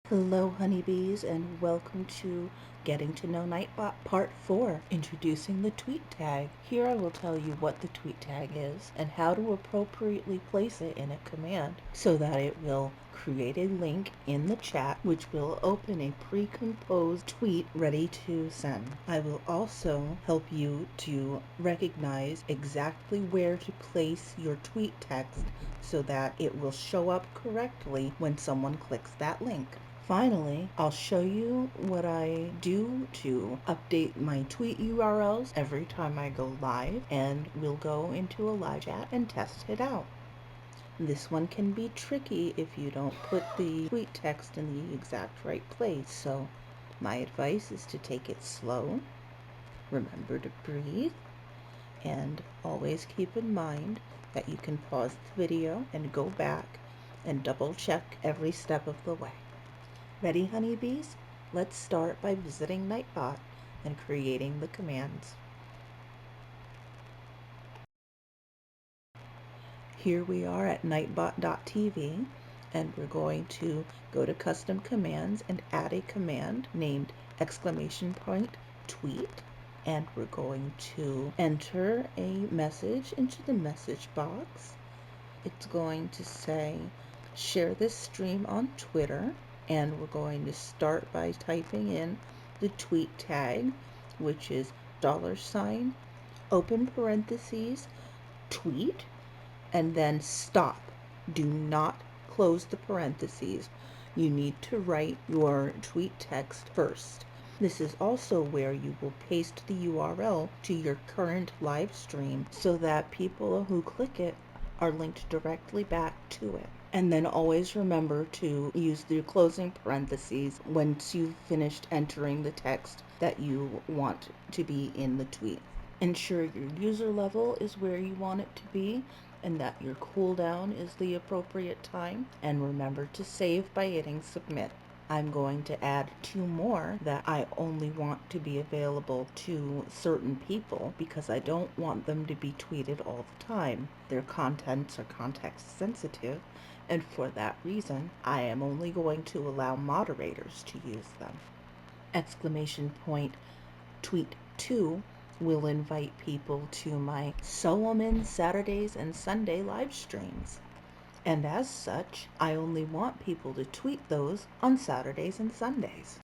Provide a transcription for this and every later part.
Hello honeybees and welcome to Getting to Know NightBot Part 4, Introducing the Tweet Tag. Here I will tell you what the tweet tag is and how to appropriately place it in a command so that it will create a link in the chat which will open a pre-composed tweet ready to send. I will also help you to recognize exactly where to place your tweet text so that it will show up correctly when someone clicks that link. Finally, I'll show you what I do to update my tweet URLs every time I go live, and we'll go into a live chat and test it out. This one can be tricky if you don't put the tweet text in the exact right place, so my advice is to take it slow, remember to breathe, and always keep in mind that you can pause the video and go back and double check every step of the way. Ready, honeybees? Let's start by visiting NightBot and creating the commands. Here we are at nightbot.tv, and we're going to go to custom commands and add a command named !tweet, and we're going to enter a message into the message box. It's going to say share this stream on Twitter, and we're going to start by typing in the tweet tag, which is $, open parentheses, tweet, and then stop. Do not close the parentheses. You need to write your tweet text first. This is also where you will paste the URL to your current live stream so that people who click it are linked directly back to it. And then always remember to use the closing parentheses once you've finished entering the text that you want to be in the tweet. Ensure your user level is where you want it to be and that your cooldown is the appropriate time. And remember to save by hitting submit. I'm going to add 2 more that I only want to be available to certain people because I don't want them to be tweeted all the time. Their contents are context sensitive, and for that reason, I am only going to allow moderators to use them. !tweet 2 will invite people to my Solomon Saturdays and Sunday live streams. And as such, I only want people to tweet those on Saturdays and Sundays.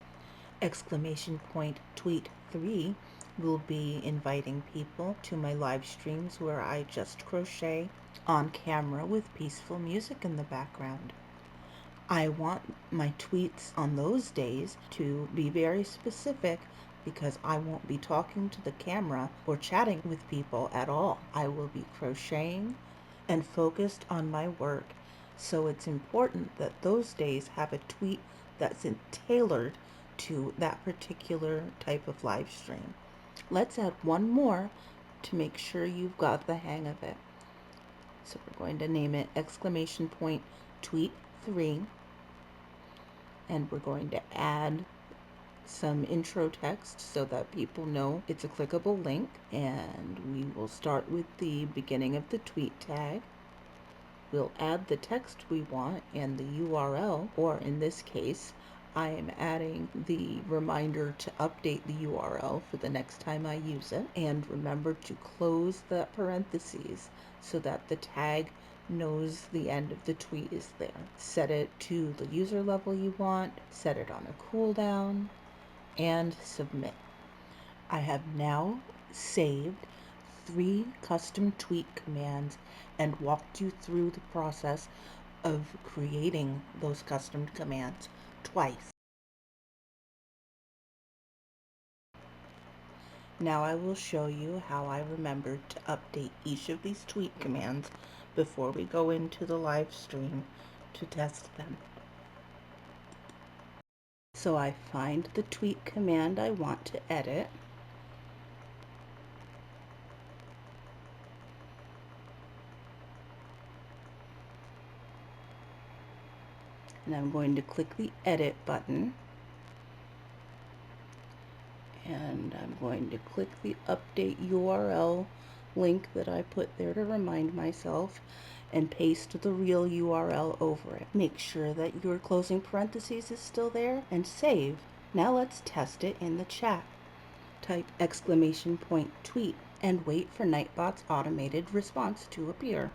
!tweet 3 will be inviting people to my live streams where I just crochet on camera with peaceful music in the background. I want my tweets on those days to be very specific because I won't be talking to the camera or chatting with people at all. I will be crocheting and focused on my work, so it's important that those days have a tweet that's tailored to that particular type of live stream. Let's add one more to make sure you've got the hang of it. So we're going to name it !tweet 3, and we're going to add some intro text so that people know it's a clickable link, and we will start with the beginning of the tweet tag. We'll add the text we want and the URL, or in this case, I am adding the reminder to update the URL for the next time I use it. And remember to close the parentheses so that the tag knows the end of the tweet is there. Set it to the user level you want, set it on a cooldown, and submit. I have now saved 3 custom tweet commands and walked you through the process of creating those custom commands twice. Now I will show you how I remembered to update each of these tweet commands before we go into the live stream to test them. So I find the tweet command I want to edit. And I'm going to click the edit button. And I'm going to click the update URL link that I put there to remind myself and paste the real URL over it. Make sure that your closing parentheses is still there and save. Now let's test it in the chat. Type !tweet and wait for NightBot's automated response to appear.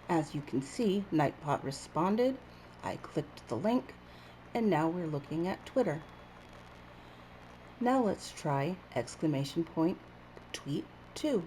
As you can see, NightBot responded. I clicked the link, and now we're looking at Twitter. Now let's try !tweet 2.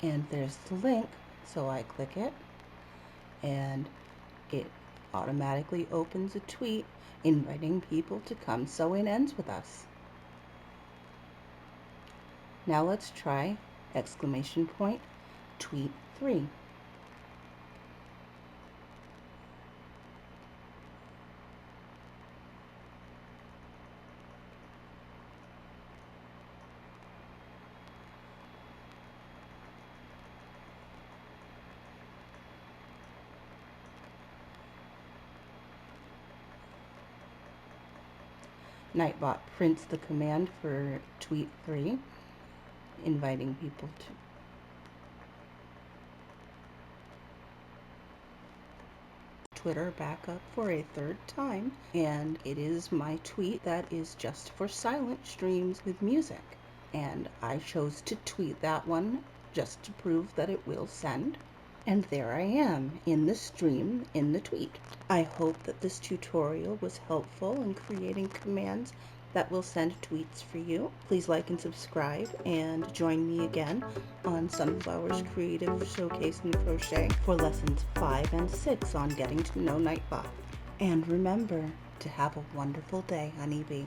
And there's the link, so I click it, and it automatically opens a tweet inviting people to come sew in ends with us. Now let's try !tweet 3. NightBot prints the command for tweet 3, inviting people to Twitter back up for a third time, and it is my tweet that is just for silent streams with music. And I chose to tweet that one just to prove that it will send. And there I am in the stream in the tweet. I hope that this tutorial was helpful in creating commands that will send tweets for you. Please like and subscribe and join me again on Sunflower's Creative Showcase in Crochet for lessons 5 and 6 on getting to know NightBot. And remember to have a wonderful day, honeybee.